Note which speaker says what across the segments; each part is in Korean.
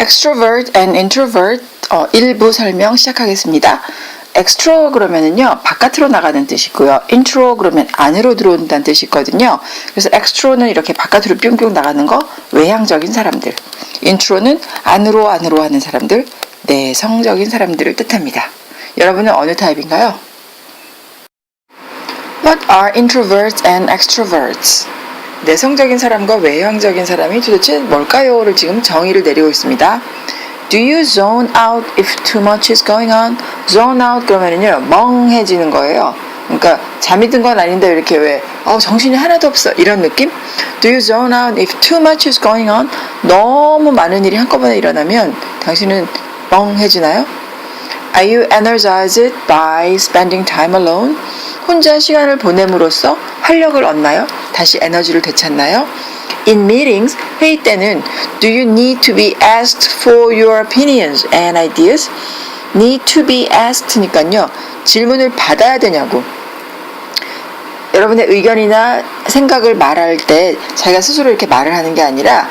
Speaker 1: extrovert and introvert 일부 설명 시작하겠습니다. extro 그러면은요 바깥으로 나가는 뜻이고요. intro 그러면 안으로 들어온다는 뜻이거든요. 그래서 extro는 이렇게 바깥으로 뿅뿅 나가는 거 외향적인 사람들, intro는 안으로 하는 사람들, 내성적인 사람들을 뜻합니다. 여러분은 어느 타입인가요? What are introverts and extroverts? 내성적인 사람과 외향적인 사람이 도대체 뭘까요?를 지금 정의를 내리고 있습니다. Do you zone out if too much is going on? Zone out 그러면은요 멍해지는 거예요. 그러니까 잠이 든 건 아닌데 이렇게 왜 정신이 하나도 없어 이런 느낌? Do you zone out if too much is going on? 너무 많은 일이 한꺼번에 일어나면 당신은 멍해지나요? Are you energized by spending time alone? 혼자 시간을 보냄으로써 활력을 얻나요? 다시 에너지를 되찾나요? In meetings, 회의 때는 Do you need to be asked for your opinions and ideas? Need to be asked 니까요 질문을 받아야 되냐고. 여러분의 의견이나 생각을 말할 때 자기가 스스로 이렇게 말을 하는 게 아니라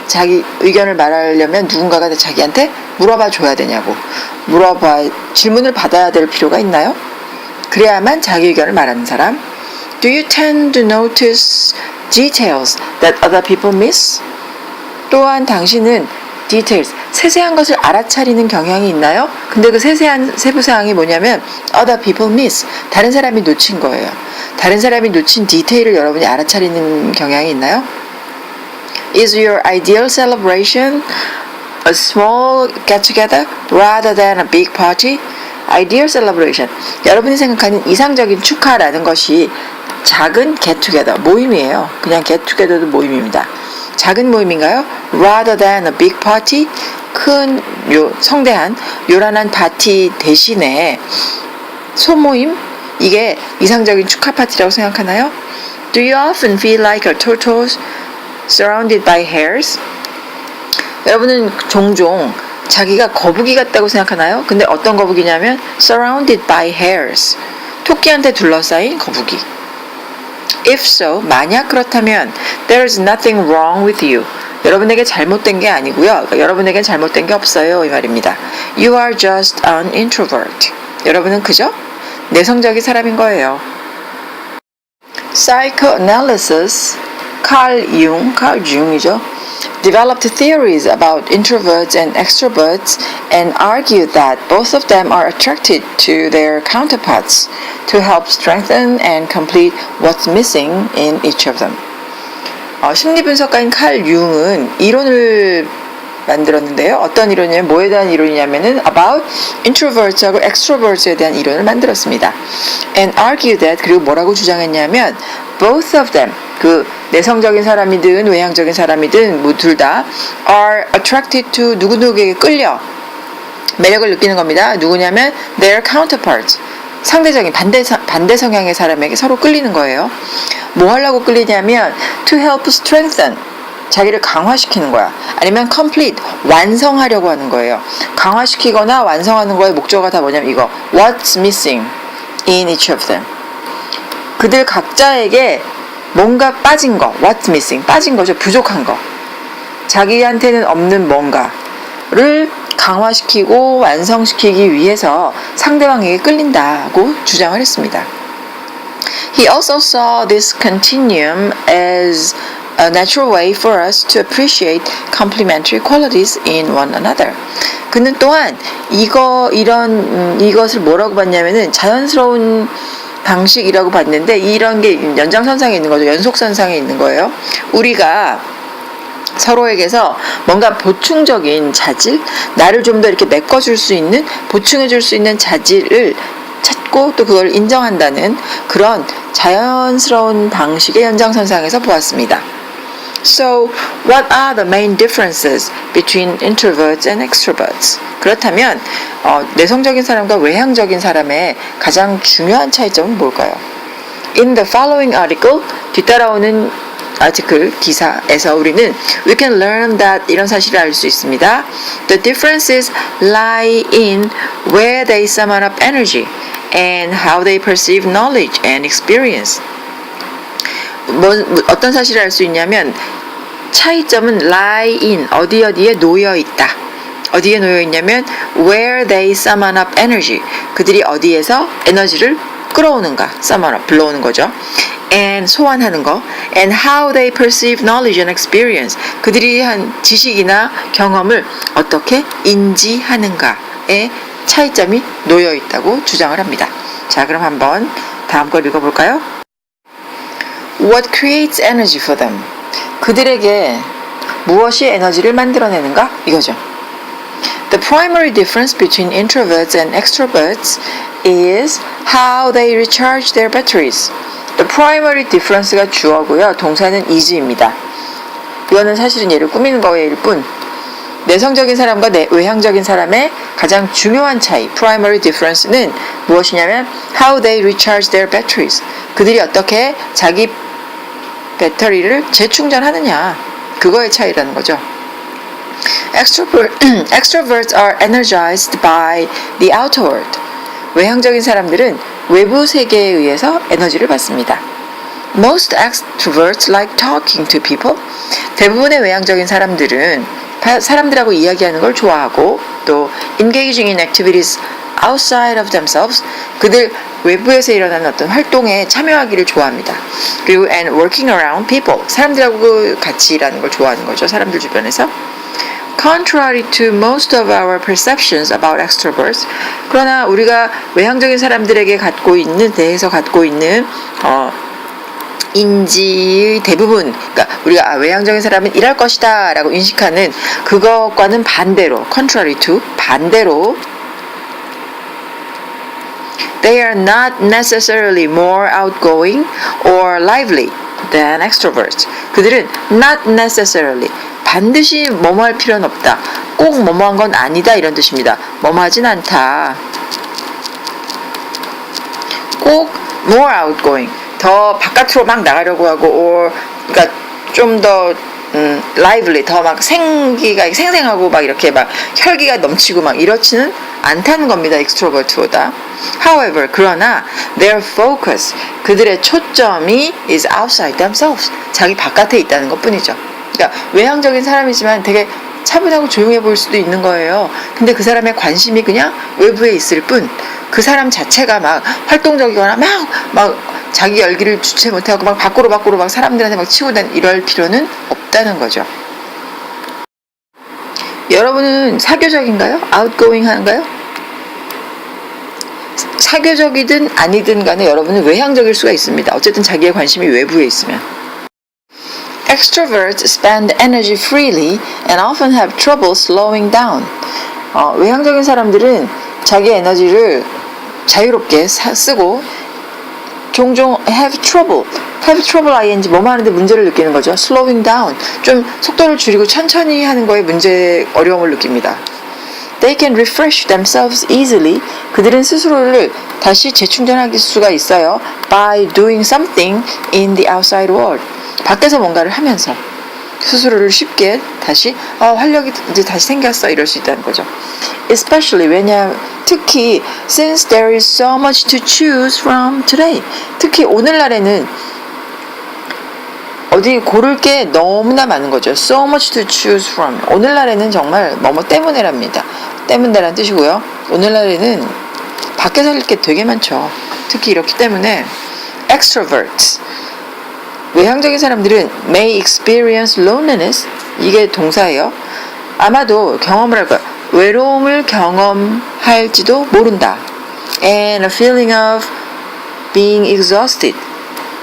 Speaker 1: 자기 의견을 말하려면 누군가가 자기한테 물어봐 줘야 되냐고. 질문을 받아야 될 필요가 있나요? 그래야만 자기 의견을 말하는 사람. Do you tend to notice details that other people miss? 또한 당신은 details, 세세한 것을 알아차리는 경향이 있나요? 근데 그 세세한 세부사항이 뭐냐면 other people miss, 다른 사람이 놓친 거예요. 다른 사람이 놓친 디테일을 여러분이 알아차리는 경향이 있나요? Is your ideal celebration a small get-together rather than a big party? Ideal celebration, 여러분이 생각하는 이상적인 축하라는 것이 작은 get-together, 모임이에요. 그냥 get-together도 모임입니다. 작은 모임인가요? Rather than a big party, 큰 성대한 요란한 파티 대신에 소모임, 이게 이상적인 축하 파티라고 생각하나요? Do you often feel like a tortoise surrounded by hares? 여러분은 종종 자기가 거북이 같다고 생각하나요? 근데 어떤 거북이냐면 surrounded by hares, 토끼한테 둘러싸인 거북이. If so, 만약 그렇다면 there is nothing wrong with you. 여러분에게 잘못된 게 아니고요. 그러니까 여러분에겐 잘못된 게 없어요 이 말입니다. You are just an introvert. 여러분은 그저 내성적인 사람인 거예요. Psychoanalysis, 칼 융이죠. Developed theories about introverts and extroverts and argued that both of them are attracted to their counterparts to help strengthen and complete what's missing in each of them. 심리분석가인 칼 융은 이론을 만들었는데요. 어떤 이론이냐면 뭐에 대한 이론이냐면은 about introverts하고 extroverts에 대한 이론을 만들었습니다. And argued that, 그리고 뭐라고 주장했냐면 both of them, 그 내성적인 사람이든 외향적인 사람이든 뭐 둘 다 are attracted to 누구누구에게 끌려 매력을 느끼는 겁니다. 누구냐면 their counterparts, 상대적인 반대 성향의 사람에게 서로 끌리는 거예요. 뭐 하려고 끌리냐면 to help strengthen, 자기를 강화시키는 거야. 아니면 complete, 완성하려고 하는 거예요. 강화시키거나 완성하는 거의 목적어가 다 뭐냐면 이거 what's missing in each of them. 그들 각자에게 뭔가 빠진 거, what's missing, 빠진 거죠. 부족한 거. 자기한테는 없는 뭔가를 강화시키고 완성시키기 위해서 상대방에게 끌린다고 주장을 했습니다. He also saw this continuum as a natural way for us to appreciate complementary qualities in one another. 그는 또한 이것을 뭐라고 봤냐면은 자연스러운 방식이라고 봤는데 이런 게 연장선상에 있는 거죠. 연속선상에 있는 거예요. 우리가 서로에게서 뭔가 보충적인 자질, 나를 좀 더 이렇게 메꿔줄 수 있는, 보충해줄 수 있는 자질을 찾고 또 그걸 인정한다는 그런 자연스러운 방식의 연장선상에서 보았습니다. So, what are the main differences between introverts and extroverts? 그렇다면 내성적인 사람과 외향적인 사람의 가장 중요한 차이점은 뭘까요? In the following article, 뒤따라오는 아티클 기사에서 우리는 we can learn that 이런 사실을 알 수 있습니다. The differences lie in where they summon up energy and how they perceive knowledge and experience. 어떤 사실을 알 수 있냐면 차이점은 lie in, 어디에 놓여 있다. 어디에 놓여 있냐면 where they summon up energy. 그들이 어디에서 에너지를 끌어오는가. summon up, 불러오는 거죠. and 소환하는 거. and how they perceive knowledge and experience. 그들이 한 지식이나 경험을 어떻게 인지하는가에 차이점이 놓여 있다고 주장을 합니다. 자, 그럼 한번 다음 걸 읽어볼까요? What creates energy for them? 그들에게 무엇이 에너지를 만들어내는가? 이거죠. The primary difference between introverts and extroverts is how they recharge their batteries. The primary difference가 주어고요. 동사는 is입니다. 이거는 사실은 얘를 꾸미는 거일 뿐 내성적인 사람과 외향적인 사람의 가장 중요한 차이, primary difference는 무엇이냐면 how they recharge their batteries. 그들이 어떻게 자기 배터리를 재충전하느냐. 그거의 차이라는 거죠. Extroverts are energized by the outer world. 외향적인 사람들은 외부 세계에 의해서 에너지를 받습니다. Most extroverts like talking to people. 대부분의 외향적인 사람들은 사람들하고 이야기하는 걸 좋아하고 또 engaging in activities outside of themselves. 그들 외부에서 일어나는 어떤 활동에 참여하기를 좋아합니다. 그리고 and working around people. 사람들하고 같이 일하는 걸 좋아하는 거죠. 사람들 주변에서. Contrary to most of our perceptions about extroverts. 그러나 우리가 외향적인 사람들에게 갖고 있는 인지의 대부분, 그러니까 우리가 외향적인 사람은 일할 것이다 라고 인식하는 그것과는 반대로, contrary to, 반대로 they are not necessarily more outgoing or lively than extroverts. 그들은 not necessarily, 반드시 뭐뭐 할 필요는 없다. 꼭 뭐뭐 한 건 아니다 이런 뜻입니다. 뭐뭐 하진 않다. 꼭 more outgoing, 더 바깥으로 막 나가려고 하고 or 그러니까 좀 더 lively, 더 막 생기가 생생하고 막 이렇게 막 혈기가 넘치고 막 이렇지는 않다는 겁니다. extrovert보다. However, 그러나 their focus, 그들의 초점이 is outside themselves. 자기 바깥에 있다는 것뿐이죠. 그러니까 외향적인 사람이지만 되게 차분하고 조용해 보일 수도 있는 거예요. 근데 그 사람의 관심이 그냥 외부에 있을 뿐 그 사람 자체가 막 활동적이거나 막 자기 열기를 주체 못하고 막 밖으로 막 사람들한테 막 치고 다니는 이럴 필요는 없다는 거죠. 여러분은 사교적인가요? outgoing 한가요? 사교적이든 아니든 간에 여러분은 외향적일 수가 있습니다. 어쨌든 자기의 관심이 외부에 있으면. Extroverts spend energy freely and often have trouble slowing down. 외향적인 사람들은 자기 에너지를 자유롭게 쓰고 종종 have trouble ing 뭐뭐 하는데 문제를 느끼는 거죠. slowing down, 좀 속도를 줄이고 천천히 하는 거에 어려움을 느낍니다. They can refresh themselves easily. 그들은 스스로를 다시 재충전할 수가 있어요. by doing something in the outside world. 밖에서 뭔가를 하면서 스스로를 쉽게 다시 활력이 이제 다시 생겼어 이럴 수 있다는 거죠. Especially 특히 since there is so much to choose from today. 특히 오늘날에는 어디 고를 게 너무나 많은 거죠. So much to choose from. 오늘날에는 정말 뭐뭐 때문에랍니다. 때문에란 뜻이고요. 오늘날에는 밖에서 할 게 되게 많죠. 특히 이렇기 때문에 extroverts, 외향적인 사람들은 may experience loneliness. 이게 동사예요. 아마도 경험을 할 거야. 외로움을 경험할지도 모른다. And a feeling of being exhausted.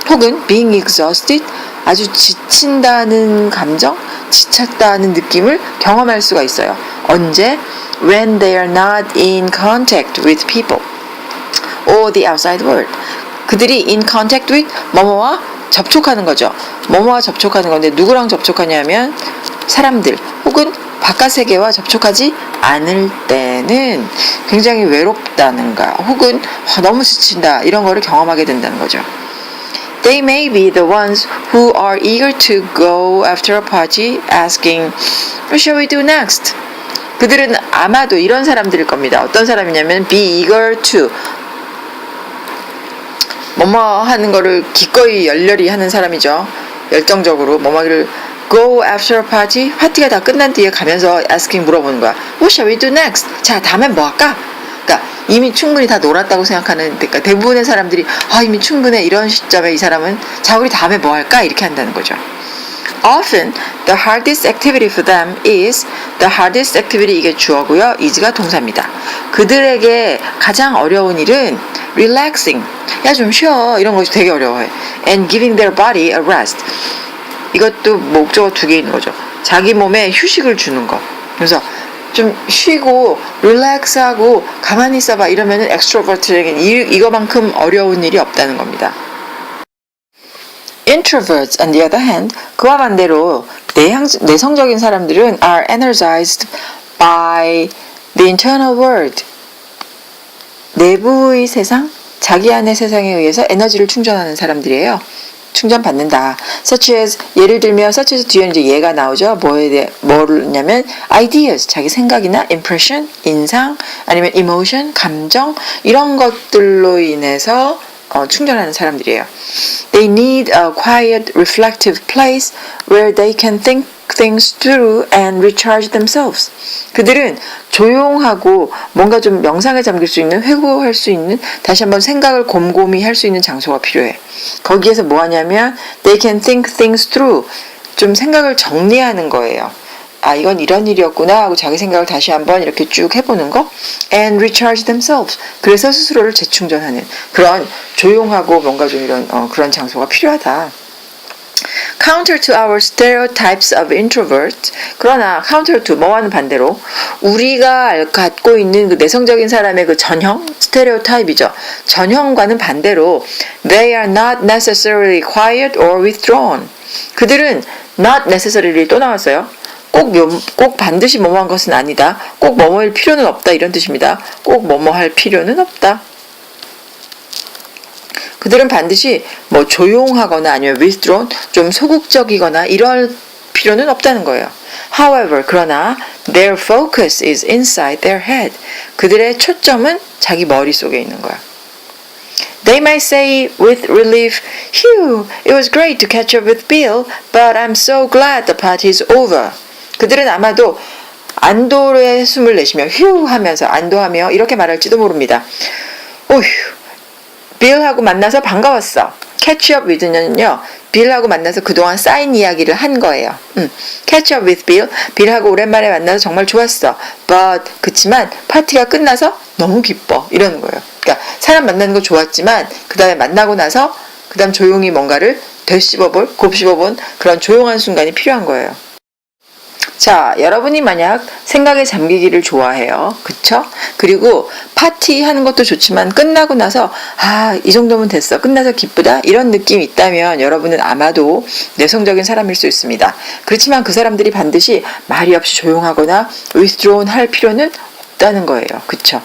Speaker 1: 혹은 being exhausted, 아주 지친다는 감정, 지쳤다는 느낌을 경험할 수가 있어요. 언제? When they are not in contact with people or the outside world. 그들이 in contact with 뭐뭐와 접촉하는 거죠. 뭐뭐와 접촉하는 건데 누구랑 접촉하냐면 사람들 혹은 바깥 세계와 접촉하지 않을 때는 굉장히 외롭다는가 혹은 너무 지친다 이런 거를 경험하게 된다는 거죠. They may be the ones who are eager to go after a party asking, what shall we do next? 그들은 아마도 이런 사람들일 겁니다. 어떤 사람이냐면 be eager to, 뭐뭐 하는 거를 기꺼이 열렬히 하는 사람이죠. 열정적으로 뭐뭐를 go after a party, 파티가 다 끝난 뒤에 가면서 asking 물어보는 거야. What shall we do next? 자, 다음엔 뭐 할까? 그러니까 이미 충분히 다 놀았다고 생각하는, 그러니까 대부분의 사람들이 이미 충분해 이런 시점에 이 사람은 자, 우리 다음에 뭐 할까? 이렇게 한다는 거죠. Often the hardest activity for them is the hardest activity. 이게 주어고요. is가 동사입니다. 그들에게 가장 어려운 일은 relaxing. 야, 좀 쉬어. 이런 것이 되게 어려워해. And giving their body a rest. 이것도 목적어 두 개 있는 거죠. 자기 몸에 휴식을 주는 거. 그래서 좀 쉬고 릴렉스하고 가만히 있어봐 이러면은 extrovert에게는 이거만큼 어려운 일이 없다는 겁니다. Introverts, on the other hand, 그와 반대로 내성적인 사람들은 are energized by the internal world. 내부의 세상, 자기 안의 세상에 의해서 에너지를 충전하는 사람들이에요. 충전받는다. such as, 예를 들면 such as 뒤에 이제 얘가 나오죠. 뭐냐면 ideas, 자기 생각이나 impression, 인상, 아니면 emotion, 감정, 이런 것들로 인해서 충전하는 사람들이에요. They need a quiet, reflective place where they can think things through and recharge themselves. 그들은 조용하고 뭔가 좀 명상에 잠길 수 있는, 회고할 수 있는, 다시 한번 생각을 곰곰이 할 수 있는 장소가 필요해. 거기에서 뭐 하냐면 they can think things through, 좀 생각을 정리하는 거예요. 아, 이건 이런 일이었구나 하고 자기 생각을 다시 한번 이렇게 쭉 해보는 거. And recharge themselves. 그래서 스스로를 재충전하는 그런 조용하고 뭔가 좀 이런 그런 장소가 필요하다. Counter to our stereotypes of introverts. 그러나 counter to, 뭐와는 반대로 우리가 갖고 있는 그 내성적인 사람의 그 전형, 스테레오타입이죠. 전형과는 반대로 they are not necessarily quiet or withdrawn. 그들은 not necessarily 또 나왔어요. 꼭 반드시 뭐뭐 한 것은 아니다. 꼭 뭐뭐 할 필요는 없다. 이런 뜻입니다. 꼭 뭐뭐 할 필요는 없다. 그들은 반드시 뭐 조용하거나 아니면 withdrawn, 좀 소극적이거나 이럴 필요는 없다는 거예요. However, 그러나 their focus is inside their head. 그들의 초점은 자기 머릿속에 있는 거야. They might say with relief, "Phew, it was great to catch up with Bill, but I'm so glad the party is over." 그들은 아마도 안도의 숨을 내쉬며 휴 하면서 안도하며 이렇게 말할지도 모릅니다. 오휴, 빌하고 만나서 반가웠어. catch up with는요, 빌하고 만나서 그동안 쌓인 이야기를 한 거예요. catch up with Bill, 빌하고 오랜만에 만나서 정말 좋았어. but, 그치만 파티가 끝나서 너무 기뻐. 이러는 거예요. 그러니까 사람 만나는 거 좋았지만 그 다음에 만나고 나서 그 다음 조용히 뭔가를 곱씹어본 그런 조용한 순간이 필요한 거예요. 자, 여러분이 만약 생각에 잠기기를 좋아해요. 그쵸? 그리고 파티 하는 것도 좋지만 끝나고 나서 이 정도면 됐어. 끝나서 기쁘다. 이런 느낌이 있다면 여러분은 아마도 내성적인 사람일 수 있습니다. 그렇지만 그 사람들이 반드시 말이 없이 조용하거나 withdrawn 할 필요는 없다는 거예요. 그쵸?